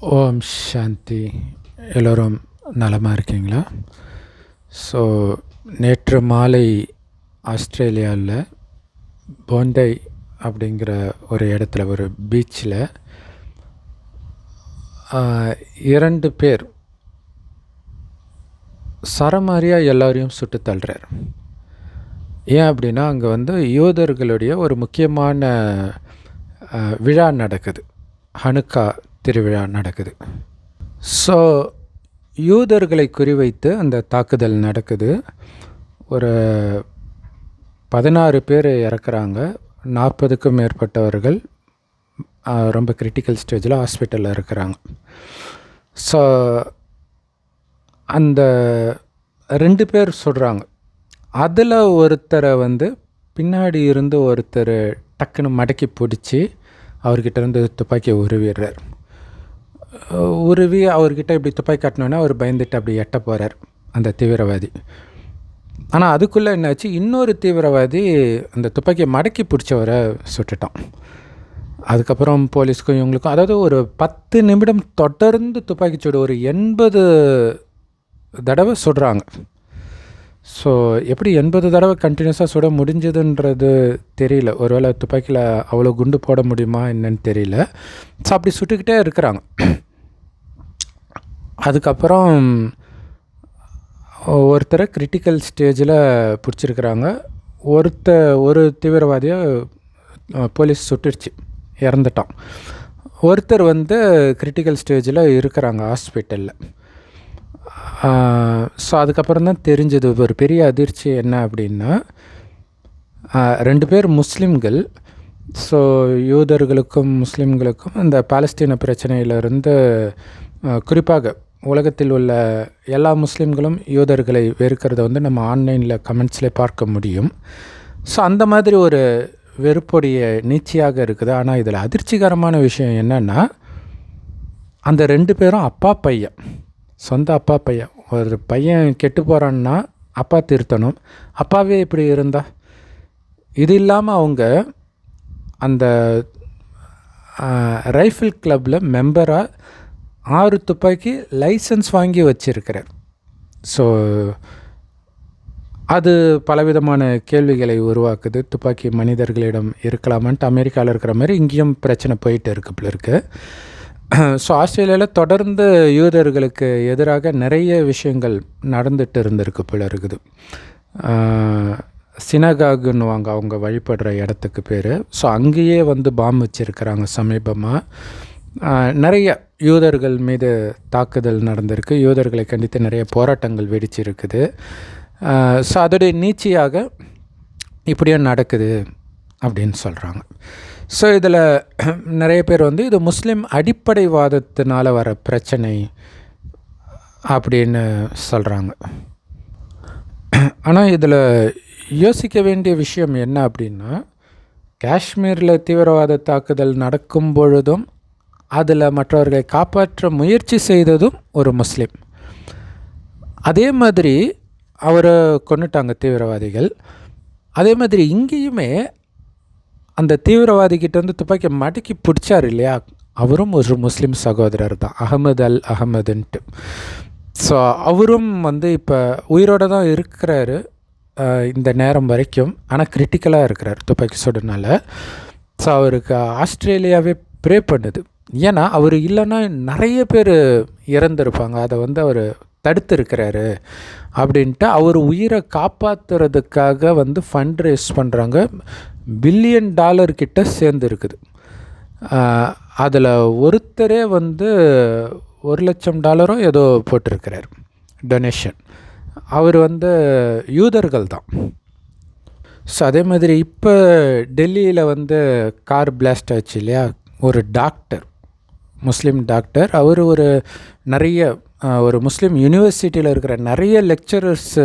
ஓம் சாந்தி. எல்லோரும் நலமாக இருக்கீங்களா? ஸோ நேற்று மாலை ஆஸ்திரேலியாவில் போண்டை அப்படிங்கிற ஒரு இடத்துல ஒரு பீச்சில் 2 பேர் சரமாரியாக எல்லாரையும் சுட்டு தள்ளுறார். ஏன் அப்படின்னா அங்கே யூதர்களுடைய ஒரு முக்கியமான விழா நடக்குது. ஹனுக்கா திருவிழா நடக்குது. ஸோ யூதர்களை குறிவைத்து அந்த தாக்குதல் நடக்குது. ஒரு 16 பேர் இறக்குறாங்க. 40க்கும் மேற்பட்டவர்கள் ரொம்ப கிரிட்டிக்கல் ஸ்டேஜில் ஹாஸ்பிட்டலில் இருக்கிறாங்க. ஸோ அந்த 2 பேர் சொல்கிறாங்க. அதில் ஒருத்தரை பின்னாடி இருந்து ஒருத்தர் டக்குன்னு மடக்கி பிடிச்சி அவர்கிட்ட இருந்து துப்பாக்கியை உருவிடுறார். அவர்கிட்ட இப்படி துப்பாக்கி காட்டினோன்னா அவர் பயந்துட்டு அப்படி எட்ட போகிறார் அந்த தீவிரவாதி. ஆனால் அதுக்குள்ளே என்னாச்சு, இன்னொரு தீவிரவாதி அந்த துப்பாக்கியை மடக்கி பிடிச்சவரை சுட்டுட்டான். அதுக்கப்புறம் போலீஸ்க்கும் இவங்களுக்கும், அதாவது ஒரு 10 நிமிடம் தொடர்ந்து துப்பாக்கி சூடு ஒரு 80 தடவை சுடுறாங்க. ஸோ எப்படி 80 தடவை கண்டினியூஸாக சுட முடிஞ்சதுன்றது தெரியல. ஒருவேளை துப்பாக்கியில் அவ்வளோ குண்டு போட முடியுமா என்னன்னு தெரியல. ஸோ அப்படி சுட்டுக்கிட்டே இருக்கிறாங்க. அதுக்கப்புறம் ஒருத்தரை கிரிட்டிக்கல் ஸ்டேஜில் பிடிச்சிருக்கிறாங்க. ஒரு தீவிரவாதியை போலீஸ் சுட்டுடுச்சு, இறந்துட்டான். ஒருத்தர் கிரிட்டிக்கல் ஸ்டேஜில் இருக்கிறாங்க ஹாஸ்பிட்டலில். ஸோ அதுக்கப்புறம் தான் தெரிஞ்சது ஒரு பெரிய அதிர்ச்சி என்ன அப்படின்னா, 2 பேர் முஸ்லீம்கள். ஸோ யூதர்களுக்கும் முஸ்லீம்களுக்கும் இந்த பாலஸ்தீன பிரச்சனையிலிருந்து, குறிப்பாக உலகத்தில் உள்ள எல்லா முஸ்லீம்களும் யூதர்களை வெறுக்கிறத நம்ம ஆன்லைனில் கமெண்ட்ஸ்லேயே பார்க்க முடியும். ஸோ அந்த மாதிரி ஒரு வெறுப்புடைய நீட்சியாக இருக்குது. ஆனால் இதில் அதிர்ச்சிகரமான விஷயம் என்னென்னா, அந்த 2 பேரும் அப்பா பையன், சொந்த அப்பா பையன். ஒரு பையன் கெட்டு போகிறான்னா அப்பா திருத்தணும். அப்பாவே இப்படி இருந்தா, இது இல்லாமல் அவங்க அந்த ரைஃபிள் கிளப்பில் மெம்பராக 6 துப்பாக்கி லைசன்ஸ் வாங்கி வச்சிருக்கிறார். ஸோ அது பலவிதமான கேள்விகளை உருவாக்குது. துப்பாக்கி மனிதர்களிடம் இருக்கலாமான்ட்டு அமெரிக்காவில் இருக்கிற மாதிரி இங்கேயும் பிரச்சனை போயிட்டு இருக்கு. ஸோ ஆஸ்திரேலியாவில் தொடர்ந்து யூதர்களுக்கு எதிராக நிறைய விஷயங்கள் நடந்துட்டு இருந்திருக்கு போல இருக்குது. சினகாகுன்னுவாங்க அவங்க வழிபடுற இடத்துக்கு பேர். ஸோ அங்கேயே பாம்பு வச்சுருக்கிறாங்க சமீபமாக. நிறைய யூதர்கள் மீது தாக்குதல் நடந்திருக்கு. யூதர்களை கண்டித்து நிறைய போராட்டங்கள் வெடிச்சிருக்குது. ஸோ அதோடைய நீட்சியாக இப்படியும் நடக்குது அப்படின்னு சொல்கிறாங்க. ஸோ இதில் நிறைய பேர் இது முஸ்லீம் அடிப்படைவாதத்தினால் வர பிரச்சனை அப்படின்னு சொல்கிறாங்க. ஆனால் இதில் யோசிக்க வேண்டிய விஷயம் என்ன அப்படின்னா, காஷ்மீரில் தீவிரவாத தாக்குதல் நடக்கும் பொழுதும் அதில் மற்றவர்களை காப்பாற்ற முயற்சி செய்ததும் ஒரு முஸ்லீம். அதே மாதிரி அவரை கொன்னுட்டாங்க தீவிரவாதிகள். அதே மாதிரி இங்கேயுமே அந்த தீவிரவாதிக்கிட்ட துப்பாக்கி மடக்கி பிடிச்சார் இல்லையா, அவரும் ஒரு முஸ்லீம் சகோதரர் தான், அகமது அல் அகமதுன்ட்டு. ஸோ அவரும் இப்போ உயிரோடு தான் இருக்கிறாரு இந்த நேரம் வரைக்கும். ஆனால் கிரிட்டிக்கலாக இருக்கிறார் துப்பாக்கி சுடுனால. ஸோ அவருக்கு ஆஸ்திரேலியாவே ப்ரே பண்ணுது. ஏன்னா அவர் இல்லைன்னா நிறைய பேர் இறந்துருப்பாங்க. அதை அவர் தடுத்துருக்கிறாரு அப்படின்ட்டு அவர் உயிரை காப்பாற்றுறதுக்காக ஃபண்ட் ரேஸ் பண்ணுறாங்க. $1 பில்லியன் கிட்ட சேர்ந்துருக்குது. அதில் ஒருத்தரே $1,00,000 ஏதோ போட்டிருக்கிறார் டொனேஷன். அவர் யூதர்கள் தான். ஸோ அதே மாதிரி இப்போ டெல்லியில் கார் பிளாஸ்ட் ஆச்சு இல்லையா, ஒரு டாக்டர், முஸ்லீம் டாக்டர். அவர் ஒரு முஸ்லீம் யூனிவர்சிட்டியில் இருக்கிற நிறைய லெக்சரர்ஸ்,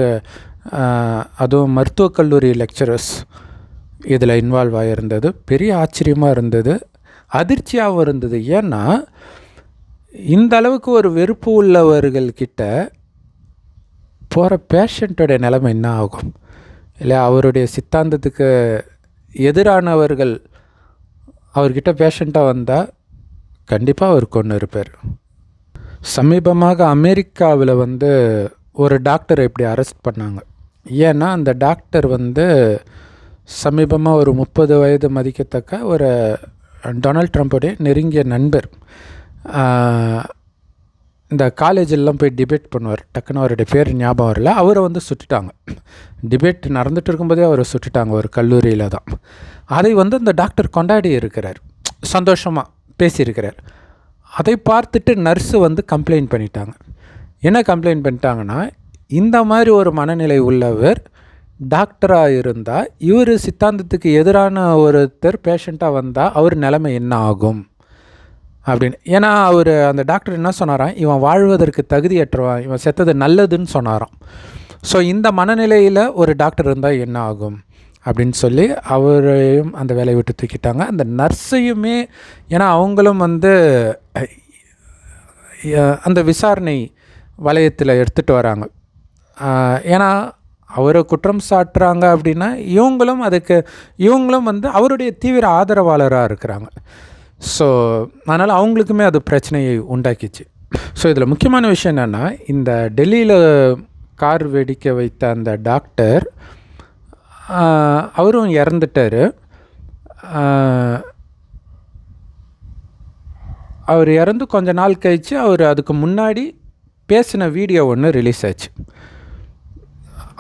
அதுவும் மருத்துவக் கல்லூரி லெக்சரர்ஸ் இதில் இன்வால்வ் ஆகியிருந்தது. பெரிய ஆச்சரியமாக இருந்தது, அதிர்ச்சியாகவும் இருந்தது. ஏன்னா இந்த அளவுக்கு ஒரு வெறுப்பு உள்ளவர்கள்கிட்ட போகிற பேஷண்ட்டோடைய நிலைமை என்ன ஆகும் இல்லை? அவருடைய சித்தாந்தத்துக்கு எதிரானவர்கள் அவர்கிட்ட பேஷண்ட்டாக வந்தால் கண்டிப்பாக அவர் கொன்று இருப்பார். சமீபமாக அமெரிக்காவில் வந்து ஒரு டாக்டரை இப்படி அரெஸ்ட் பண்ணாங்க. ஏன்னா அந்த டாக்டர் வந்து சமீபமாக ஒரு 30 வயது மதிக்கத்தக்க ஒரு டொனால்ட் ட்ரம்ப்புடைய நெருங்கிய நண்பர். இந்த காலேஜெல்லாம் போய் டிபேட் பண்ணுவார். டக்குன்னு அவருடைய பேர் ஞாபகம் வரல. அவரை வந்து சுட்டுட்டாங்க. டிபேட் நடந்துகிட்டு இருக்கும்போதே அவரை சுட்டுட்டாங்க, ஒரு கல்லூரியில் தான். அதை வந்து அந்த டாக்டர் கொண்டாடி இருக்கிறார், சந்தோஷமாக பேசியிருக்கிறார். அதை பார்த்துட்டு நர்ஸு வந்து கம்ப்ளைண்ட் பண்ணிட்டாங்க. என்ன கம்ப்ளைண்ட் பண்ணிட்டாங்கன்னா, இந்த மாதிரி ஒரு மனநிலை உள்ளவர் டாக்டராக இருந்தால், இவர் சித்தாந்தத்துக்கு எதிரான ஒருத்தர் பேஷண்ட்டாக வந்தால் அவர் நிலைமை என்ன ஆகும் அப்படின்னு. ஏன்னா அவர் அந்த டாக்டர் என்ன சொன்னாராம், இவன் வாழ்வதற்கு தகுதியற்றவன், இவன் செத்தது நல்லதுன்னு சொன்னாராம். ஸோ இந்த மனநிலையில் ஒரு டாக்டர் இருந்தால் என்ன ஆகும் அப்படின்னு சொல்லி அவரையும் அந்த வேலையை விட்டு தூக்கிட்டாங்க. அந்த நர்ஸையுமே, ஏன்னா அவங்களும் வந்து அந்த விசாரணை வளையத்தில் எடுத்துகிட்டு வராங்க. ஏன்னா அவரை குற்றம் சாட்டுறாங்க அப்படின்னா இவங்களும் வந்து அவருடைய தீவிர ஆதரவாளராக இருக்கிறாங்க. ஸோ அதனால் அவங்களுக்குமே அது பிரச்சனையை உண்டாக்கிச்சு. ஸோ இதில் முக்கியமான விஷயம் என்னென்னா, இந்த டெல்லியில் கார் வெடிக்க வைத்த அந்த டாக்டர் அவரும் இறந்துட்டார். அவர் இறந்து கொஞ்ச நாள் கழித்து அவர் அதுக்கு முன்னாடி பேசின வீடியோ ஒன்று ரிலீஸ் ஆச்சு.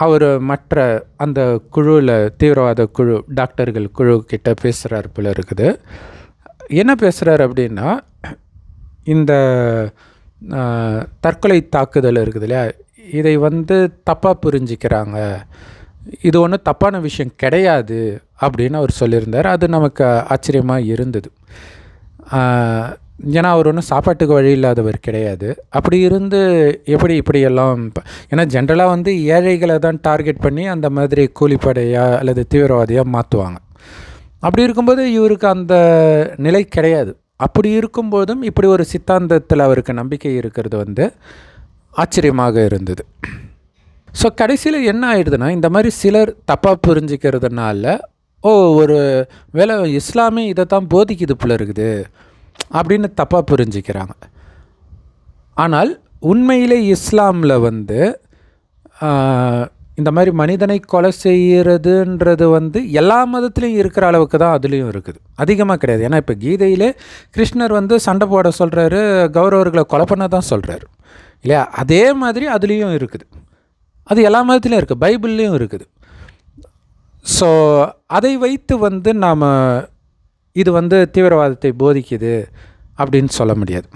அவர் மற்ற அந்த குழுவில், தீவிரவாத குழு, டாக்டர்கள் குழு கிட்ட பேசுகிறார் போல இருக்குது. என்ன பேசுகிறார் அப்படின்னா, இந்த தற்கொலை தாக்குதல் இருக்குது இல்லையா, இதை வந்து தப்பாக புரிஞ்சிக்கிறாங்க, இது ஒன்றும் தப்பான விஷயம் கிடையாது அப்படின்னு அவர் சொல்லியிருந்தார். அது நமக்கு ஆச்சரியமாக இருந்தது. ஏன்னா அவர் ஒன்றும் சாப்பாட்டுக்கு வழி இல்லாதவர் கிடையாது. அப்படி இருந்து எப்படி இப்படியெல்லாம், ஏன்னா ஜென்ரலாக வந்து ஏழைகளை தான் டார்கெட் பண்ணி அந்த மாதிரி கூலிப்படையாக அல்லது தீவிரவாதியாக மாற்றுவாங்க. அப்படி இருக்கும்போது இவருக்கு அந்த நிலை கிடையாது. அப்படி இருக்கும்போதும் இப்படி ஒரு சித்தாந்தத்தில் அவருக்கு நம்பிக்கை இருக்கிறது வந்து ஆச்சரியமாக இருந்தது. ஸோ கடைசியில் என்ன ஆகிடுதுன்னா, இந்த மாதிரி சிலர் தப்பாக புரிஞ்சிக்கிறதுனால ஒரு வேளை இஸ்லாமே இதை தான் போதிக்குது போல இருக்குது அப்படின்னு தப்பாக புரிஞ்சிக்கிறாங்க. ஆனால் உண்மையிலே இஸ்லாமில் வந்து இந்த மாதிரி மனிதனை கொலை செய்கிறதுன்றது வந்து எல்லா மதத்துலேயும் இருக்கிற அளவுக்கு தான் அதுலேயும் இருக்குது, அதிகமாக கிடையாது. ஏன்னா இப்போ கீதையிலே கிருஷ்ணர் வந்து சண்டை போட சொல்கிறாரு, கௌரவர்களை கொலை பண்ண தான் சொல்கிறாரு இல்லையா. அதே மாதிரி அதுலேயும் இருக்குது, அது எல்லா மதத்துலேயும் இருக்குது, பைபிள்லேயும் இருக்குது. ஸோ அதை வைத்து வந்து நாம் இது வந்து தீவிரவாதத்தை போதிக்குது அப்படின்னு சொல்ல முடியாது.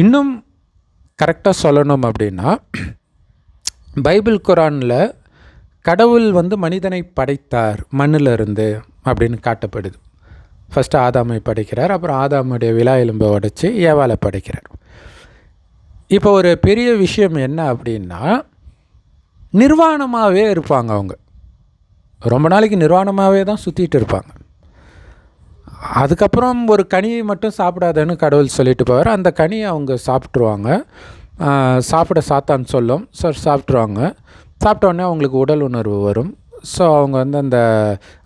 இன்னும் கரெக்டாக சொல்லணும் அப்படின்னா, பைபிள் குரானில் கடவுள் வந்து மனிதனை படைத்தார் மண்ணிலிருந்து அப்படின்னு காட்டப்படுது. ஃபஸ்ட்டு ஆதாமை படைக்கிறார், அப்புறம் ஆதாமுடைய விலா எலும்பை உடைச்சி ஏவாளை படைக்கிறார். இப்போ ஒரு பெரிய விஷயம் என்ன அப்படின்னா, நிர்வாணமாகவே இருப்பாங்க. அவங்க ரொம்ப நாளைக்கு நிர்வாணமாகவே தான் சுற்றிட்டு இருப்பாங்க. அதுக்கப்புறம் ஒரு கனியை மட்டும் சாப்பிடாதன்னு கடவுள் சொல்லிட்டு போவார். அந்த கனியை அவங்க சாப்பிட்ருவாங்க. சாப்பிட சாத்தான் சொல்லும். ஸோ சாப்பிட்ருவாங்க. சாப்பிட்டோடனே அவங்களுக்கு உடல் உணர்வு வரும். ஸோ அவங்க வந்து அந்த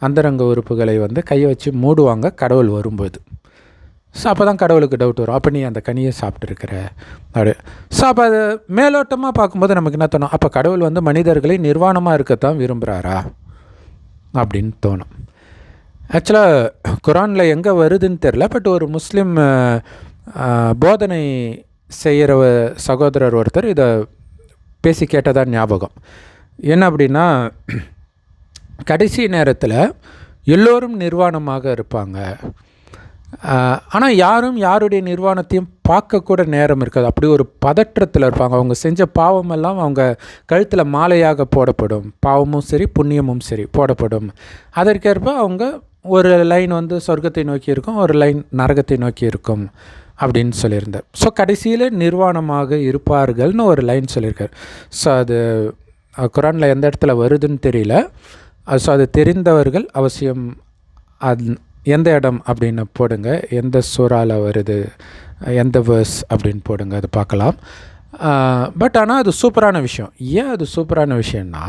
அந்தரங்க உறுப்புகளை வந்து கையை வச்சு மூடுவாங்க கடவுள் வரும்போது. ஸோ அப்போ தான் கடவுளுக்கு டவுட் வரும், அப்போ நீ அந்த கனியை சாப்பிட்ருக்கிற அப்படி. ஸோ அப்போ அது மேலோட்டமாக பார்க்கும்போது நமக்கு என்ன தோணும், அப்போ கடவுள் வந்து மனிதர்களை நிர்வாணமாக இருக்கத்தான் விரும்புகிறாரா அப்படின்னு தோணும். ஆக்சுவலாக குரானில் எங்கே வருதுன்னு தெரில, பட் ஒரு முஸ்லீம் போதனை செய்கிற சகோதரர் ஒருத்தர் இதை பேசி கேட்டதான் ஞாபகம். என்ன அப்படின்னா, கடைசி நேரத்தில் எல்லோரும் நிர்வாணமாக இருப்பாங்க, ஆனால் யாரும் யாருடைய நிர்வாணத்தையும் பார்க்கக்கூட நேரம் இருக்காது. அப்படி ஒரு பதற்றத்தில் இருப்பாங்க. அவங்க செஞ்ச பாவமெல்லாம் அவங்க கழுத்தில் மாலையாக போடப்படும். பாவமும் சரி புண்ணியமும் சரி போடப்படும். அதற்கேற்ப அவங்க ஒரு லைன் வந்து சொர்க்கத்தை நோக்கி இருக்கும், ஒரு லைன் நரகத்தை நோக்கி இருக்கும் அப்படின்னு சொல்லியிருந்தார். ஸோ கடைசியில் நிர்வாணமாக இருப்பார்கள்னு ஒரு லைன் சொல்லியிருக்கார். ஸோ அது குரானில் எந்த இடத்துல வருதுன்னு தெரியல. ஸோ அது தெரிந்தவர்கள் அவசியம் அது எந்த இடம் அப்படின்னு போடுங்க, எந்த சூறாவில் வருது, எந்த வேர்ஸ் அப்படின்னு போடுங்க, அது பார்க்கலாம். பட் ஆனால் அது சூப்பரான விஷயம். ஏன் அது சூப்பரான விஷயம்னா,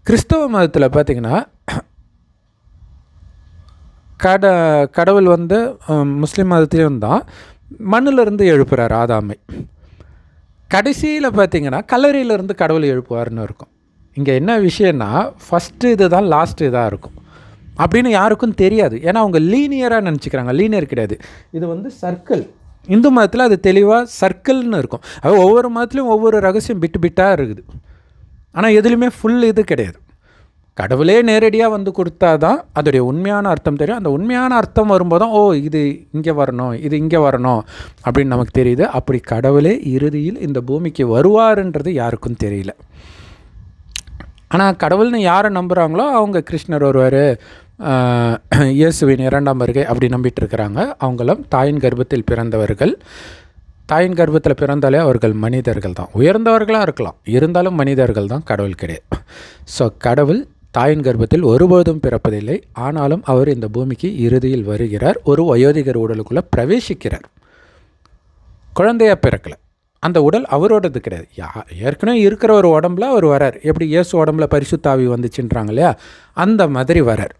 கிறிஸ்தவ மதத்தில் பார்த்திங்கன்னா கடவுள் வந்து முஸ்லீம் மதத்துலேயும் தான், மண்ணிலிருந்து எழுப்புகிறார் ஆதாமை. கடைசியில் பார்த்திங்கன்னா கல்லறையிலேருந்து கடவுள் எழுப்புவார்னு இருக்கும். இங்கே என்ன விஷயம்னா, ஃபஸ்ட்டு இது தான் லாஸ்ட்டு இதாக இருக்கும் அப்படின்னு யாருக்கும் தெரியாது. ஏன்னா அவங்க லீனியராக நினச்சிக்கிறாங்க. லீனியர் கிடையாது, இது சர்க்கிள். இந்து மதத்தில் அது தெளிவாக சர்க்கிள்னு இருக்கும். அது ஒவ்வொரு மதத்துலேயும் ஒவ்வொரு ரகசியம் பிட்டாக இருக்குது. ஆனால் எதுலேயுமே ஃபுல் இது கிடையாது. கடவுளே நேரடியாக கொடுத்தா தான் அதோடைய உண்மையான அர்த்தம் தெரியும். அந்த உண்மையான அர்த்தம் வரும்போது தான் இது இங்கே வரணும், இது இங்கே வரணும் அப்படின்னு நமக்கு தெரியுது. அப்படி கடவுளே இறுதியில் இந்த பூமிக்கு வருவாருன்றது யாருக்கும் தெரியல. ஆனால் கடவுள்னு யாரை நம்புகிறாங்களோ அவங்க கிருஷ்ணர் வருவார், இயேசுவின் 2ஆம் வருகை அப்படி நம்பிட்டு இருக்கிறாங்க. அவங்களும் தாயின் கர்ப்பத்தில் பிறந்தவர்கள். தாயின் கர்ப்பத்தில் பிறந்தாலே அவர்கள் மனிதர்கள் தான், உயர்ந்தவர்களாக இருக்கலாம், இருந்தாலும் மனிதர்கள் தான், கடவுள் கிடையாது. ஸோ கடவுள் தாயின் கர்ப்பத்தில் ஒருபோதும் பிறப்பதில்லை. ஆனாலும் அவர் இந்த பூமிக்கு இறுதியில் வருகிறார், ஒரு வயோதிகர் உடலுக்குள்ளே பிரவேசிக்கிறார். குழந்தையாக பிறக்கலை, அந்த உடல் அவரோடது கிடையாது. ஏற்கனவே இருக்கிற ஒரு உடம்புல அவர் வரார். எப்படி இயேசு உடம்புல பரிசுத்த ஆவி வந்துச்சுன்றாங்க இல்லையா, அந்த மாதிரி வரார்.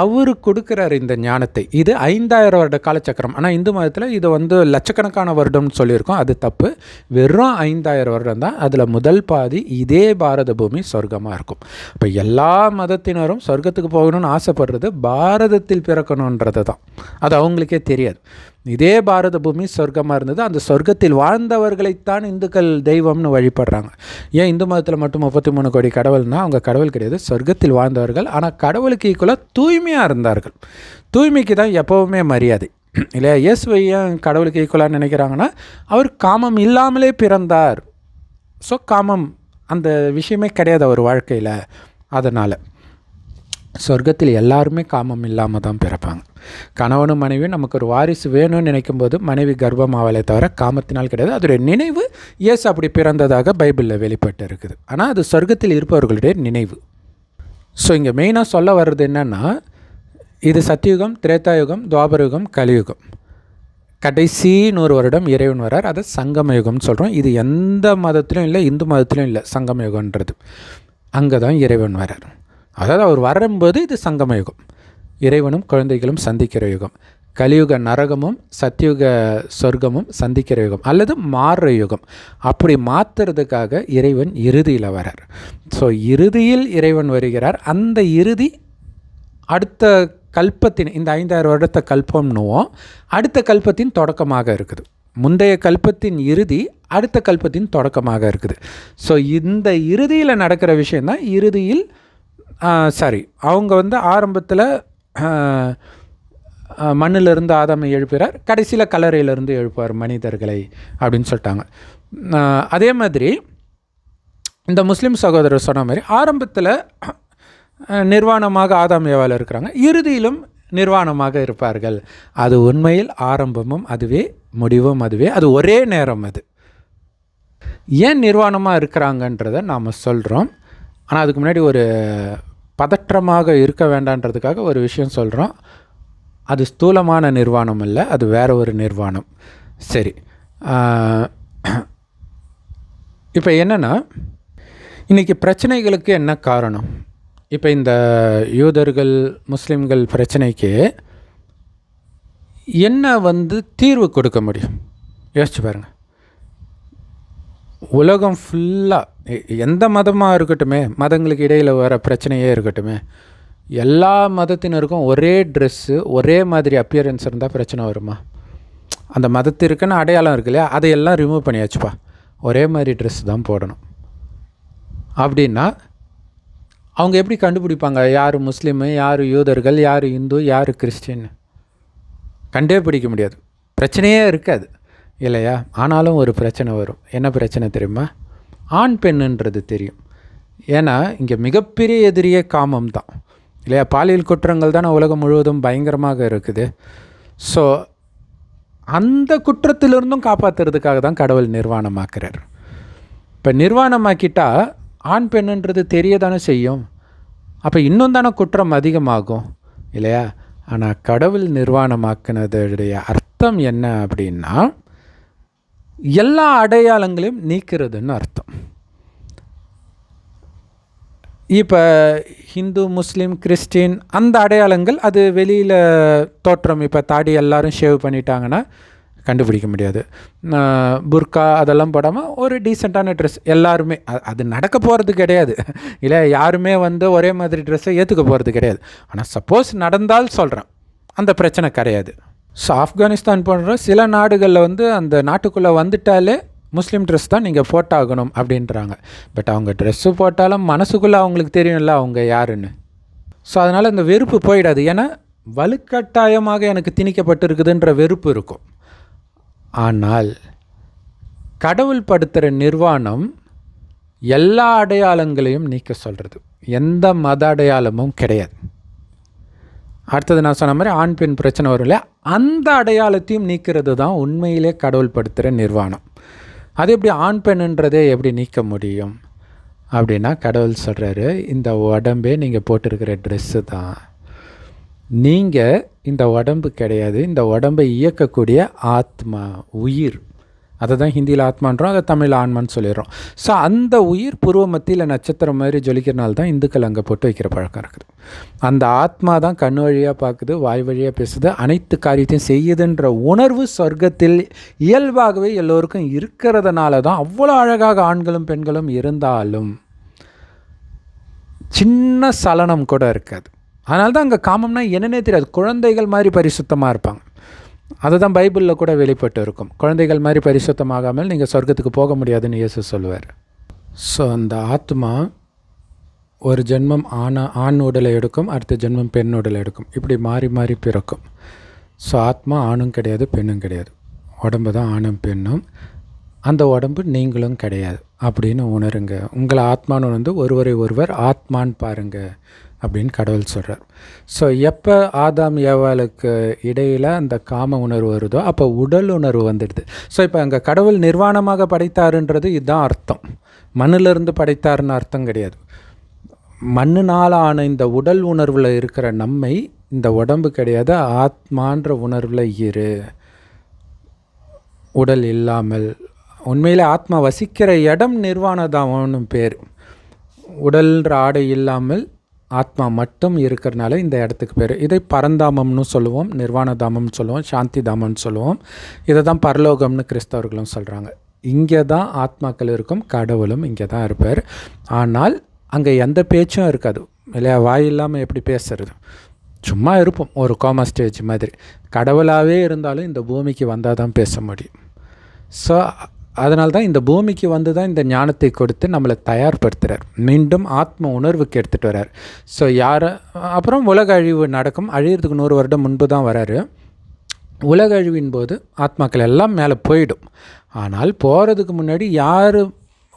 அவர் கொடுக்குறார் இந்த ஞானத்தை. இது 5000 வருட காலச்சக்கரம். ஆனால் இந்து மதத்தில் இது லட்சக்கணக்கான வருடம்னு சொல்லியிருக்கோம். அது தப்பு. வெறும் 5000 வருடம் தான். அதில் முதல் பாதி இதே பாரத பூமி சொர்க்கமாக இருக்கும். இப்போ எல்லா மதத்தினரும் சொர்க்கத்துக்கு போகணும்னு ஆசைப்படுறது பாரதத்தில் பிறக்கணுன்றது தான். அது அவங்களுக்கே தெரியாது. இதே பாரத பூமி சொர்க்கமாக இருந்தது. அந்த சொர்க்கத்தில் வாழ்ந்தவர்களைத்தான் இந்துக்கள் தெய்வம்னு வழிபடுறாங்க. ஏன் இந்து மதத்தில் மட்டும் 33 கோடி கடவுள்னால் அவங்க கடவுள் கிடையாது, சொர்க்கத்தில் வாழ்ந்தவர்கள். ஆனால் கடவுளுக்கு ஈக்குவலாக தூய்மையாக இருந்தார்கள். தூய்மைக்கு தான் எப்போவுமே மரியாதை இல்லையா. இயேசுவை ஏன் கடவுளுக்கு ஈக்குவலாக நினைக்கிறாங்கன்னா, அவர் காமம் இல்லாமலே பிறந்தார். ஸோ காமம் அந்த விஷயமே கிடையாது அவர் வாழ்க்கையில். அதனால் சொர்க்கத்தில் எல்லாருமே காமம் இல்லாமல் தான் பிறப்பாங்க. கணவனும் மனைவியும் நமக்கு ஒரு வாரிசு வேணும்னு நினைக்கும்போது மனைவி கர்ப்பமாவலே தவிர காமத்தினால் கிடையாது. அதோடைய நினைவு இயேசு அப்படி பிறந்ததாக பைபிளில் வெளிப்பட்டு இருக்குது. ஆனால் அது சொர்க்கத்தில் இருப்பவர்களுடைய நினைவு. ஸோ இங்கே மெயினாக சொல்ல வர்றது என்னென்னா, இது சத்தியுகம், திரேதாயுகம், துவாபரயுகம், கலியுகம். கடைசி 100 வருடம் இறைவன் வரார். அதை சங்கம யுகம்னு சொல்கிறோம். இது எந்த மதத்திலும் இல்லை, இந்து மதத்திலும் இல்லை. சங்கம யுகன்றது அங்கே தான் இறைவன் வரார். அதாவது அவர் வரும்போது இது சங்கம யுகம், இறைவனும் குழந்தைகளும் சந்திக்கிற யுகம். கலியுக நரகமும் சத்தியுக சொர்க்கமும் சந்திக்கிற யுகம் அல்லது மாறுற யுகம். அப்படி மாற்றுறதுக்காக இறைவன் இறுதியில் வரார். ஸோ இறுதியில் இறைவன் வருகிறார். அந்த இறுதி அடுத்த கல்பத்தின், இந்த 5000 வருடத்தை கல்பம்னுவோம், அடுத்த கல்பத்தின் தொடக்கமாக இருக்குது. முந்தைய கல்பத்தின் இறுதி அடுத்த கல்பத்தின் தொடக்கமாக இருக்குது. ஸோ இந்த இறுதியில் நடக்கிற விஷயந்தான் இறுதியில் அவங்க ஆரம்பத்தில் மண்ணிலிருந்து ஆதாமை எழுப்புகிறார், கடைசியில் கல்லறையிலிருந்து எழுப்புவார் மனிதர்களை அப்படின்னு சொல்லிட்டாங்க. அதே மாதிரி இந்த முஸ்லீம் சகோதரர் சொன்ன மாதிரி ஆரம்பத்தில் நிர்வாணமாக ஆதாம் ஏவாள் இருக்கிறாங்க, இறுதியிலும் நிர்வாணமாக இருப்பார்கள். அது உண்மையில் ஆரம்பமும் அதுவே, முடிவும் அதுவே, அது ஒரே நேரம். அது ஏன் நிர்வாணமாக இருக்கிறாங்கன்றதை நாம் சொல்கிறோம். ஆனால் அதுக்கு முன்னாடி ஒரு பதற்றமாக இருக்க வேண்டான்றதுக்காக ஒரு விஷயம் சொல்கிறோம். அது ஸ்தூலமான நிர்வாணம் இல்லை, அது வேற ஒரு நிர்வாணம். சரி, இப்போ என்னென்னா, இன்றைக்கி பிரச்சனைகளுக்கு என்ன காரணம்? இப்போ இந்த யூதர்கள் முஸ்லீம்கள் பிரச்சனைக்கு என்ன தீர்வு கொடுக்க முடியும்? யோசிச்சு பாருங்கள். உலகம் ஃபுல்லாக எந்த மதமாக இருக்கட்டுமே, மதங்களுக்கு இடையில் வர பிரச்சனையே இருக்கட்டுமே, எல்லா மதத்தினருக்கும் ஒரே ட்ரெஸ்ஸு, ஒரே மாதிரி அப்பியரன்ஸ் இருந்தால் பிரச்சனை வருமா? அந்த மதத்திற்குன்னு அடையாளம் இருக்கு இல்லையா, அதையெல்லாம் ரிமூவ் பண்ணியாச்சுப்பா, ஒரே மாதிரி ட்ரெஸ் தான் போடணும் அப்படின்னா அவங்க எப்படி கண்டுபிடிப்பாங்க யார் முஸ்லீமு, யார் யூதர்கள், யார் இந்து, யார் கிறிஸ்டின்? கண்டே பிடிக்க முடியாது. பிரச்சனையே இருக்காது இல்லையா? ஆனாலும் ஒரு பிரச்சனை வரும். என்ன பிரச்சனை தெரியுமா? ஆண் பெண்ணுன்றது தெரியும். ஏன்னா இங்கே மிகப்பெரிய எதிரியே காமம் தான் இல்லையா? பாலியல் குற்றங்கள் தானே உலகம் முழுவதும் பயங்கரமாக இருக்குது. ஸோ அந்த குற்றத்திலிருந்தும் காப்பாற்றுறதுக்காக தான் கடவுள் நிர்வாணமாக்குறார். இப்போ நிர்வாணமாக்கிட்டால் ஆண் பெண்ணுன்றது தெரிய தானே செய்யும். அப்போ இன்னும் தானே குற்றம் அதிகமாகும் இல்லையா? ஆனால் கடவுள் நிர்வாணமாக்குனதுடைய அர்த்தம் என்ன அப்படின்னா, எல்லா அடையாளங்களையும் நீக்கிறதுன்னு அர்த்தம். இப்போ ஹிந்து, முஸ்லீம், கிறிஸ்டின் அந்த அடையாளங்கள் அது வெளியில் தோற்றம். இப்போ தாடி எல்லாரும் ஷேவ் பண்ணிட்டாங்கன்னா கண்டுபிடிக்க முடியாது. புர்கா அதெல்லாம் போடாமல் ஒரு டீசெண்டான ட்ரெஸ் எல்லாருமே, அது நடக்க போகிறது கிடையாது இல்லை, யாருமே ஒரே மாதிரி ட்ரெஸ்ஸை ஏற்றுக்க போகிறது கிடையாது. ஆனால் சப்போஸ் நடந்தால் சொல்கிறேன், அந்த பிரச்சனை கிடையாது. ஸோ ஆப்கானிஸ்தான் போன்ற சில நாடுகளில் அந்த நாட்டுக்குள்ளே வந்துட்டாலே முஸ்லீம் ட்ரெஸ் தான் நீங்கள் போட்டாகணும் அப்படின்றாங்க. பட் அவங்க ட்ரெஸ்ஸு போட்டாலும் மனசுக்குள்ளே அவங்களுக்கு தெரியும்ல அவங்க யாருன்னு. ஸோ அதனால் இந்த வெறுப்பு போயிடாது. ஏன்னா வலுக்கட்டாயமாக எனக்கு திணிக்கப்பட்டிருக்குதுன்ற வெறுப்பு இருக்கும். ஆனால் கடவுள் படுத்துகிற நிர்வாணம் எல்லா அடையாளங்களையும் நீக்க சொல்கிறது. எந்த மத அடையாளமும் கிடையாது. அடுத்தது நான் சொன்ன மாதிரி ஆண் பெண் பிரச்சனை வரும் இல்லையா, அந்த அடையாளத்தையும் நீக்கிறது தான் உண்மையிலே கடவுள் படுத்துகிற நிர்வாணம். அது எப்படி ஆண் பெண்ணுன்றதே எப்படி நீக்க முடியும் அப்படின்னா, கடவுள் சொல்கிறாரு, இந்த உடம்பே நீங்கள் போட்டிருக்கிற ட்ரெஸ்ஸு தான். நீங்கள் இந்த உடம்பு கிடையாது, இந்த உடம்பை இயக்கக்கூடிய ஆத்மா, உயிர். அதை தான் ஹிந்தியில் ஆத்மான்றோம், அதை தமிழில் ஆன்மான்னு சொல்லிடுறோம். ஸோ அந்த உயிர் பூர்வ மத்தியில் நட்சத்திரம் மாதிரி ஜொலிக்கிறனால தான் இந்துக்கள் அங்கே போட்டு வைக்கிற பழக்கம் இருக்குது. அந்த ஆத்மா தான் கண் வழியாக பார்க்குது, வாய் வழியாக பேசுது, அனைத்து காரியத்தையும் செய்யுதுன்ற உணர்வு சொர்க்கத்தில் இயல்பாகவே எல்லோருக்கும் இருக்கிறதுனால தான் அவ்வளோ அழகாக ஆண்களும் பெண்களும் இருந்தாலும் சின்ன சலனம் கூட இருக்காது. அதனால தான் அங்கே காமம்னா என்னன்னே தெரியாது. குழந்தைகள் மாதிரி பரிசுத்தமாக இருப்பாங்க. அதுதான் பைபிளில் கூட வெளிப்பட்டு இருக்கும். குழந்தைகள் மாதிரி பரிசுத்தமாகாமல் நீங்கள் சொர்க்கத்துக்கு போக முடியாதுன்னு இயேசு சொல்லுவார். ஸோ அந்த ஆத்மா ஒரு ஜென்மம் ஆண் உடலை எடுக்கும், அடுத்த ஜென்மம் பெண் உடலை எடுக்கும், இப்படி மாறி மாறி பிறக்கும். ஸோ ஆத்மா ஆணும் கிடையாது பெண்ணும் கிடையாது, உடம்பு தான் ஆணும் பெண்ணும். அந்த உடம்பு நீங்களும் கிடையாது அப்படின்னு உணருங்க. உங்களை ஆத்மான்னு ஒருவரை ஒருவர் ஆத்மான்னு பாருங்கள் அப்படின்னு கடவுள் சொல்கிறார். ஸோ எப்போ ஆதாம் ஏவாளுக்கு இடையில் அந்த காம உணர்வு வருதோ அப்போ உடல் உணர்வு வந்துடுது. ஸோ இப்போ அங்கே கடவுள் நிர்வாணமாக படைத்தாருன்றது இதுதான் அர்த்தம். மண்ணிலிருந்து படைத்தாருன்னு அர்த்தம் கிடையாது. மண்ணினால் ஆன இந்த உடல் உணர்வில் இருக்கிற நம்மை, இந்த உடம்பு கிடையாது, ஆத்மான்ற உணர்வில் இரு. உடல் இல்லாமல் உண்மையிலே ஆத்மா வசிக்கிற இடம் நிர்வாணதாமன்னு பேர். உடல்ன்ற ஆடை இல்லாமல் ஆத்மா மட்டும் இருக்கிறனால இந்த இடத்துக்கு பேர். இதை பரந்தாமம்னு சொல்லுவோம், நிர்வாணதாமம்னு சொல்லுவோம், சாந்தி தாமம்னு சொல்லுவோம். இதை தான் பரலோகம்னு கிறிஸ்தவர்களும் சொல்கிறாங்க. இங்கே தான் ஆத்மாக்கள் இருக்கும், கடவுளும் இங்கே தான் இருப்பார். ஆனால் அங்கே எந்த பேச்சும் இருக்காது இல்லையா. வாய் இல்லாமல் எப்படி பேசுறது, சும்மா இருப்போம் ஒரு கோமா ஸ்டேஜ் மாதிரி. கடவுளாகவே இருந்தாலும் இந்த பூமிக்கு வந்தால் தான் பேச முடியும். ஸோ அதனால தான் இந்த பூமிக்கு தான் இந்த ஞானத்தை கொடுத்து நம்மளை தயார்படுத்துகிறார், மீண்டும் ஆத்ம உணர்வுக்கு எடுத்துகிட்டு வர்றார். ஸோ அப்புறம் உலக அழிவு நடக்கும். அழிகிறதுக்கு 100 வருடம் முன்பு தான் வராரு. உலக அழிவின் போது ஆத்மாக்கள் எல்லாம் மேலே போயிடும். ஆனால் போகிறதுக்கு முன்னாடி யார்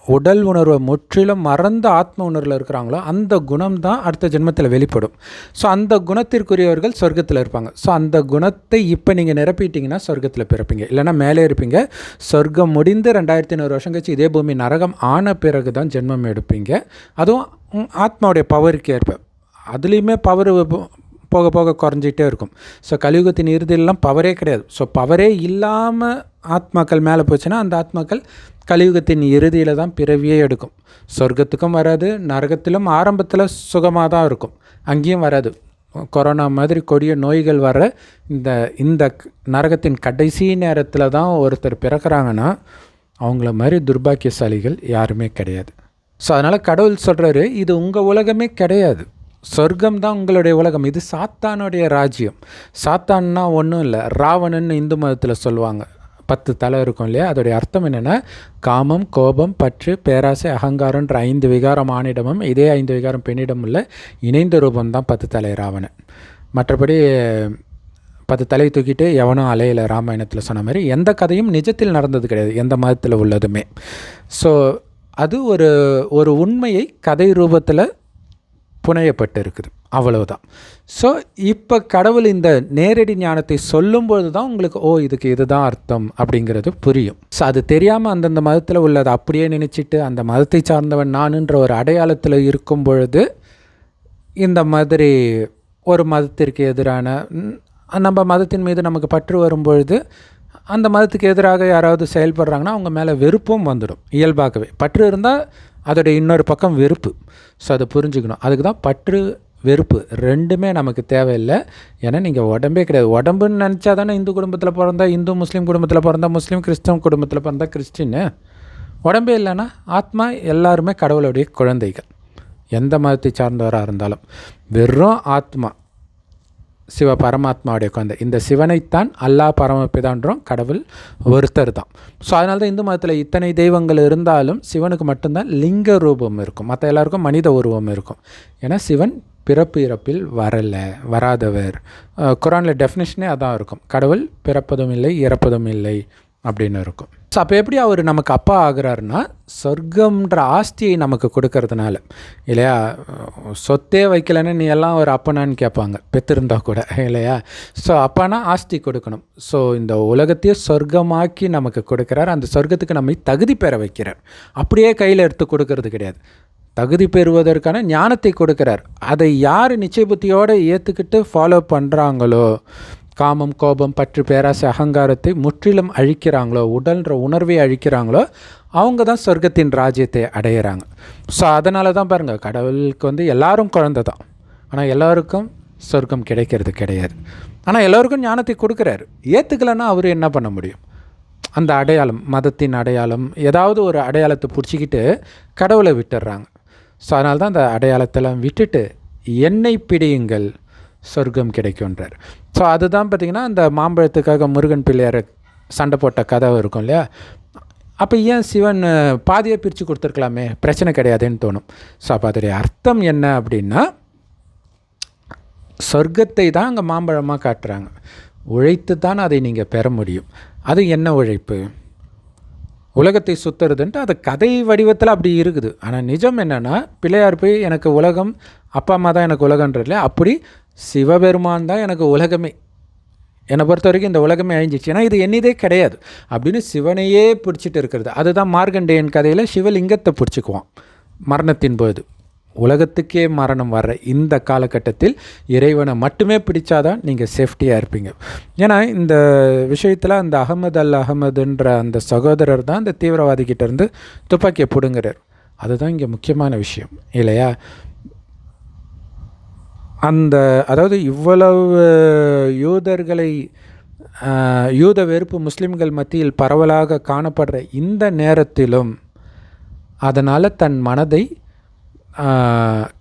உடல் உணர்வை முற்றிலும் மறந்த ஆத்ம உணர்வில் இருக்கிறாங்களோ அந்த குணம் தான் அடுத்த ஜென்மத்தில் வெளிப்படும். ஸோ அந்த குணத்திற்குரியவர்கள் சொர்க்கத்தில் இருப்பாங்க. ஸோ அந்த குணத்தை இப்போ நீங்கள் நிரப்பிட்டீங்கன்னா சொர்க்கத்தில் பிறப்பீங்க, இல்லைனா மேலே இருப்பீங்க. சொர்க்கம் முடிந்து 2500 வருஷம் கழிச்சு இதே பூமி நரகம் ஆன பிறகு தான் ஜென்மம் எடுப்பீங்க. அதுவும் ஆத்மாவுடைய பவருக்கு ஏற்ப. அதுலேயுமே பவர் போக போக குறைஞ்சிட்டே இருக்கும். ஸோ கலியுகத்தின் இறுதியிலலாம் பவரே கிடையாது. ஸோ பவரே இல்லாமல் ஆத்மாக்கள் மேலே போச்சுன்னா அந்த ஆத்மாக்கள் கலியுகத்தின் இறுதியில் தான் பிறவியே எடுக்கும். சொர்க்கத்துக்கும் வராது, நரகத்திலும் ஆரம்பத்தில் சுகமாக தான் இருக்கும், அங்கேயும் வராது. கொரோனா மாதிரி கொடிய நோய்கள் வர இந்த நரகத்தின் கடைசி நேரத்தில் தான் ஒருத்தர் பிறக்கிறாங்கன்னா அவங்கள மாதிரி துர்பாக்கியசாலிகள் யாருமே கிடையாது. ஸோ அதனால் கடவுள் சொல்கிறாரு, இது உங்கள் உலகமே கிடையாது, சொர்க்கம் தான் உங்களுடைய உலகம். இது சாத்தானுடைய ராஜ்யம். சாத்தான்னா ஒன்றும் இல்லை, ராவணன் இந்து மதத்தில் சொல்லுவாங்க. 10 தலை இருக்கும் இல்லையா. அதோடைய அர்த்தம் என்னென்னா, காமம், கோபம், பற்று, பேராசை, அகங்காரன்ற 5 விகாரம் ஆணிடமும் இதே 5 விகாரம் பெண்ணிடம் உள்ள இணைந்த ரூபந்தான் 10 தலை ராவணன். மற்றபடி 10 தலை தூக்கிட்டு எவனும் அலையில் ராமாயணத்தில் சொன்ன மாதிரி எந்த கதையும் நிஜத்தில் நடந்தது கிடையாது, எந்த மதத்தில் உள்ளதுமே. ஸோ அது ஒரு உண்மையை கதை ரூபத்தில் புனையப்பட்டு இருக்குது, அவ்வளவுதான். ஸோ இப்போ கடவுள் இந்த நேரடி ஞானத்தை சொல்லும்பொழுது தான் உங்களுக்கு இதுக்கு இதுதான் அர்த்தம் அப்படிங்கிறது புரியும். ஸோ அது தெரியாமல் அந்தந்த மதத்தில் உள்ளதை அப்படியே நினச்சிட்டு அந்த மதத்தை சார்ந்தவன் நானுன்ற ஒரு அடையாளத்தில் இருக்கும் பொழுது இந்த மாதிரி ஒரு மதத்திற்கு எதிரான நம்ம மதத்தின் மீது நமக்கு பற்று வரும்பொழுது அந்த மதத்துக்கு எதிராக யாராவது செயல்படுறாங்கன்னா அவங்க மேலே வெறுப்பும் வந்துடும் இயல்பாகவே. பற்று இருந்தால் அதோடைய இன்னொரு பக்கம் வெறுப்பு. ஸோ அதை புரிஞ்சுக்கணும். அதுக்கு தான் பற்று வெறுப்பு ரெண்டுமே நமக்கு தேவையில்லை. ஏன்னா நீங்கள் உடம்பே கிடையாது. உடம்புன்னு நினச்சா தானே இந்து குடும்பத்தில் பிறந்தா இந்து, முஸ்லீம் குடும்பத்தில் பிறந்தா முஸ்லீம், கிறிஸ்தவ குடும்பத்தில் பிறந்தா கிறிஸ்டின்னு. உடம்பே இல்லைன்னா ஆத்மா எல்லாருமே கடவுளுடைய குழந்தைகள், எந்த மதத்தை சார்ந்தவராக இருந்தாலும். வெறும் ஆத்மா சிவ பரமாத்மாவுடைய குழந்தை. இந்த சிவனைத்தான் அல்லாஹ் பரமபிதான்றோம், கடவுள் ஒருத்தர் தான். ஸோ அதனால தான் இந்து மதத்தில் இத்தனை தெய்வங்கள் இருந்தாலும் சிவனுக்கு மட்டும்தான் லிங்க ரூபம் இருக்கும், மற்ற எல்லாருக்கும் மனித உருவம் இருக்கும். ஏன்னா சிவன் பிறப்பு இறப்பில் வராதவர். குரானில் டெஃபினேஷனே அதான் இருக்கும், கடவுள் பிறப்பதும் இல்லை இறப்பதும் இல்லை அப்படின்னு இருக்கும். ஸோ அப்போ எப்படி அவர் நமக்கு அப்பா ஆகிறாருன்னா, சொர்க்கம்ன்ற ஆஸ்தியை நமக்கு கொடுக்கறதுனால இல்லையா. சொத்தே வைக்கலைன்னு நீ எல்லாம் ஒரு அப்பனான்னு கேட்பாங்க, பெற்றிருந்தா கூட இல்லையா. ஸோ அப்பானா ஆஸ்தி கொடுக்கணும். ஸோ இந்த உலகத்தையே சொர்க்கமாக்கி நமக்கு கொடுக்குறார். அந்த சொர்க்கத்துக்கு நம்மை தகுதி பெற வைக்கிறார். அப்படியே கையில் எடுத்து கொடுக்கறது கிடையாது. தகுதி பெறுவதற்கான ஞானத்தை கொடுக்குறார். அதை யார் நிச்சய புத்தியோடு ஏற்றுக்கிட்டு ஃபாலோ பண்ணுறாங்களோ, காமம், கோபம், பற்று, பேராசை, அகங்காரத்தை முற்றிலும் அழிக்கிறாங்களோ, உடல்ன்ற உணர்வை அழிக்கிறாங்களோ, அவங்க தான் சொர்க்கத்தின் ராஜ்யத்தை அடையிறாங்க. ஸோ அதனால தான் பாருங்கள், கடவுளுக்கு எல்லாரும் குழந்தை தான், ஆனால் எல்லோருக்கும் சொர்க்கம் கிடைக்கிறது கிடையாது. ஆனால் எல்லோருக்கும் ஞானத்தை கொடுக்குறாரு. ஏற்றுக்கலைன்னா அவர் என்ன பண்ண முடியும்? அந்த அடையாளம், மதத்தின் அடையாளம், ஏதாவது ஒரு அடையாளத்தை பிடிச்சிக்கிட்டு கடவுளை விட்டுடுறாங்க. ஸோ அதனால தான் அந்த அடையாளத்தெல்லாம் விட்டுட்டு என்னை பிடியுங்கள், சொர்க்கம் கிடைக்கும்ன்றார். ஸோ அதுதான் பார்த்திங்கன்னா அந்த மாம்பழத்துக்காக முருகன் பிள்ளையார் சண்டை போட்ட கதை இருக்கும் இல்லையா. அப்போ ஏன் சிவன் பாதியை பிரித்து கொடுத்துருக்கலாமே, பிரச்சனை கிடையாதுன்னு தோணும். ஸோ அப்போ அதோடைய அர்த்தம் என்ன அப்படின்னா, சொர்க்கத்தை தான் அங்கே மாம்பழமாக காட்டுறாங்க. உழைத்து தான் அதை நீங்கள் பெற முடியும். அது என்ன உழைப்பு? உலகத்தை சுற்றுறதுன்ட்டு அது கதை வடிவத்தில் அப்படி இருக்குது. ஆனால் நிஜம் என்னென்னா, பிள்ளையார் போய் எனக்கு உலகம், அப்பா அம்மா தான் எனக்கு உலகன்றதுல, அப்படி சிவபெருமான் தான் எனக்கு உலகமே. என்னை பொறுத்த வரைக்கும் இந்த உலகமே அழிஞ்சிச்சு, ஏன்னா இது என்னதே கிடையாது அப்படின்னு சிவனையே பிடிச்சிட்டு இருக்கிறது. அதுதான் மார்கண்டேயன் கதையில் சிவலிங்கத்தை பிடிச்சிக்குவான் மரணத்தின் போது. உலகத்துக்கே மரணம் வர்ற இந்த காலகட்டத்தில் இறைவனை மட்டுமே பிடிச்சாதான் நீங்கள் சேஃப்டியாக இருப்பீங்க. ஏன்னா இந்த விஷயத்தில் அந்த அகமதுன்ற அந்த சகோதரர் தான் அந்த தீவிரவாதிக்கிட்டேருந்து துப்பாக்கியை பிடுங்குறார். அதுதான் இங்கே முக்கியமான விஷயம் இல்லையா. அதாவது இவ்வளவு யூதர்களை, யூத வெறுப்பு முஸ்லிம்கள் மத்தியில் பரவலாக காணப்படுற இந்த நேரத்திலும் அதனால் தன் மனதை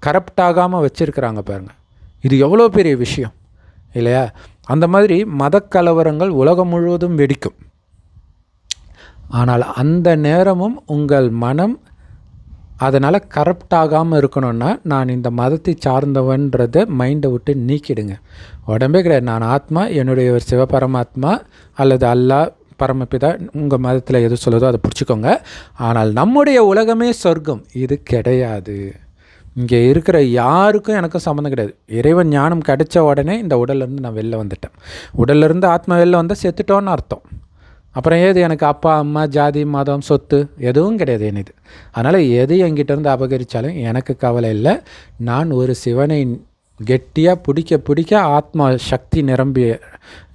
கரப்டாகாமல் வச்சுருக்கிறாங்க பாருங்கள். இது எவ்வளோ பெரிய விஷயம் இல்லையா. அந்த மாதிரி மதக்கலவரங்கள் உலகம் முழுவதும் வெடிக்கும். ஆனால் அந்த நேரமும் உங்கள் மனம் அதனால் கரப்டாகாமல் இருக்கணும்னா, நான் இந்த மதத்தை சார்ந்தவன்றதை மைண்டை விட்டு நீக்கிடுங்க. உடம்பே கிடையாது, நான் ஆத்மா, என்னுடைய ஒரு சிவபரமாத்மா அல்லது அல்லாஹ் பரமபிதா, உங்கள் மதத்தில் எது சொல்லுதோ அதை பிடிச்சிக்கோங்க. ஆனால் நம்முடைய உலகமே சொர்க்கம் இது கிடையாது. இங்கே இருக்கிற யாருக்கும் எனக்கும் சம்மந்தம் கிடையாது. இறைவன் ஞானம் கிடைச்ச உடனே இந்த உடல்லேருந்து நான் வெளில வந்துட்டேன். உடல்லேருந்து ஆத்மா வெளில வந்தால் செத்துட்டோன்னு அர்த்தம். அப்புறம் ஏது எனக்கு அப்பா அம்மா, ஜாதி, மதம், சொத்து எதுவும் கிடையாது எனது. அதனால் எது என்கிட்டேருந்து அபகரித்தாலும் எனக்கு கவலை இல்லை. நான் ஒரு சிவனை கெட்டியாக பிடிக்க ஆத்மா சக்தி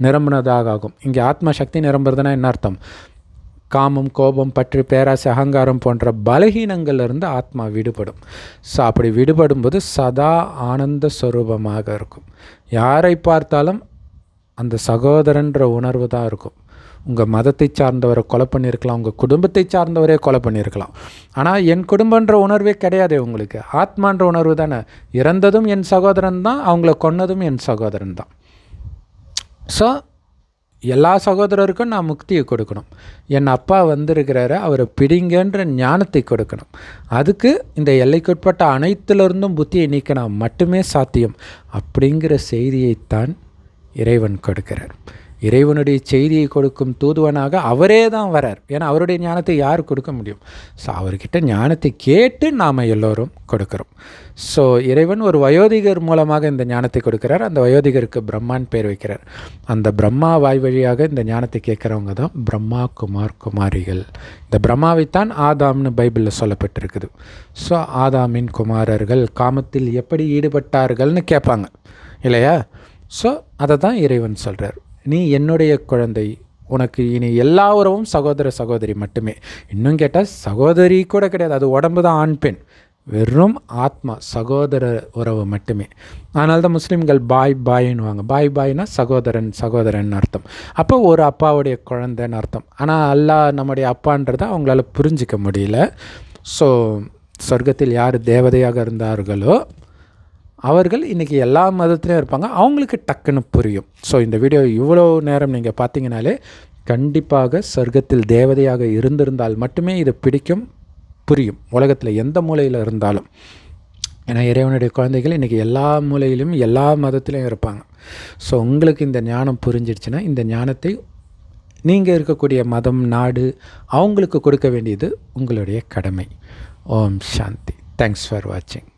நிரம்பினதாக ஆகும். இங்கே ஆத்மா சக்தி நிரம்புறதுனா என்ன அர்த்தம்? காமம், கோபம், பற்று, பேராசை, அகங்காரம் போன்ற பலகீனங்கள்லேருந்து ஆத்மா விடுபடும். ஸோ அப்படி விடுபடும்போது சதா ஆனந்த ஸ்வரூபமாக இருக்கும். யாரை பார்த்தாலும் அந்த சகோதரன்ற உணர்வு தான் இருக்கும். உங்கள் மதத்தை சார்ந்தவரை கொலை பண்ணியிருக்கலாம், உங்கள் குடும்பத்தை சார்ந்தவரே கொலை பண்ணியிருக்கலாம். ஆனால் என் குடும்பன்ற உணர்வே கிடையாது உங்களுக்கு. ஆத்மான்ற உணர்வு தானே. இறந்ததும் என் சகோதரன் தான், அவங்கள கொன்னதும் என் சகோதரன் தான். ஸோ எல்லா சகோதரருக்கும் நான் முக்தியை கொடுக்கணும். என் அப்பா வந்திருக்கிறாரு, அவரை பிடிங்கன்ற ஞானத்தை கொடுக்கணும். அதுக்கு இந்த எல்லைக்குட்பட்ட அனைத்திலிருந்தும் புத்தியை நீக்கினா மட்டுமே சாத்தியம். அப்படிங்கிற செய்தியைத்தான் இறைவன் கொடுக்கிறார். இறைவனுடைய செய்தியை கொடுக்கும் தூதுவனாக அவரே தான் வரார். ஏன்னா அவருடைய ஞானத்தை யார் கொடுக்க முடியும்? ஸோ அவர்கிட்ட ஞானத்தை கேட்டு நாம் எல்லோரும் கொடுக்குறோம். ஸோ இறைவன் ஒரு வயோதிகர் மூலமாக இந்த ஞானத்தை கொடுக்கிறார். அந்த வயோதிகருக்கு பிரம்மான் பேர் வைக்கிறார். அந்த பிரம்மா வாய் வழியாக இந்த ஞானத்தை கேட்குறவங்க தான் பிரம்மா குமாரிகள். இந்த பிரம்மாவைத்தான் ஆதாம்னு பைபிளில் சொல்லப்பட்டிருக்குது. ஸோ ஆதாமின் குமாரர்கள் காமத்தில் எப்படி ஈடுபட்டார்கள்னு கேட்பாங்க இல்லையா. ஸோ அதை தான் இறைவன் சொல்கிறார். நீ என்னுடைய குழந்தை, உனக்கு இனி எல்லா உறவும் சகோதர சகோதரி மட்டுமே. இன்னும் கேட்டால் சகோதரி கூட கிடையாது, அது உடம்பு தான் ஆண் பெண், வெறும் ஆத்மா சகோதர உறவு மட்டுமே. அதனால தான் முஸ்லீம்கள் பாய் பாயின்னுவாங்க. பாய் பாய்னா சகோதரன் சகோதரன் அர்த்தம். அப்போ ஒரு அப்பாவுடைய குழந்தைன்னு அர்த்தம். ஆனால் அல்லாஹ் நம்முடைய அப்பான்றதை அவங்களால புரிஞ்சிக்க முடியல. ஸோ சொர்க்கத்தில் யார் தேவதையாக இருந்தார்களோ அவர்கள் இன்றைக்கி எல்லா மதத்துலேயும் இருப்பாங்க, அவங்களுக்கு டக்குன்னு புரியும். ஸோ இந்த வீடியோ இவ்வளோ நேரம் நீங்கள் பார்த்தீங்கனாலே கண்டிப்பாக சொர்க்கத்தில் தேவதையாக இருந்திருந்தால் மட்டுமே இது பிடிக்கும், புரியும், உலகத்தில் எந்த மூலையில் இருந்தாலும். ஏன்னா இறைவனுடைய குழந்தைகள் இன்றைக்கி எல்லா மூலையிலும் எல்லா மதத்துலேயும் இருப்பாங்க. ஸோ உங்களுக்கு இந்த ஞானம் புரிஞ்சிடுச்சுன்னா இந்த ஞானத்தை நீங்கள் இருக்கக்கூடிய மதம் நாடு அவங்களுக்கு கொடுக்க வேண்டியது உங்களுடைய கடமை. ஓம் சாந்தி. தேங்க்ஸ் ஃபார் வாட்சிங்.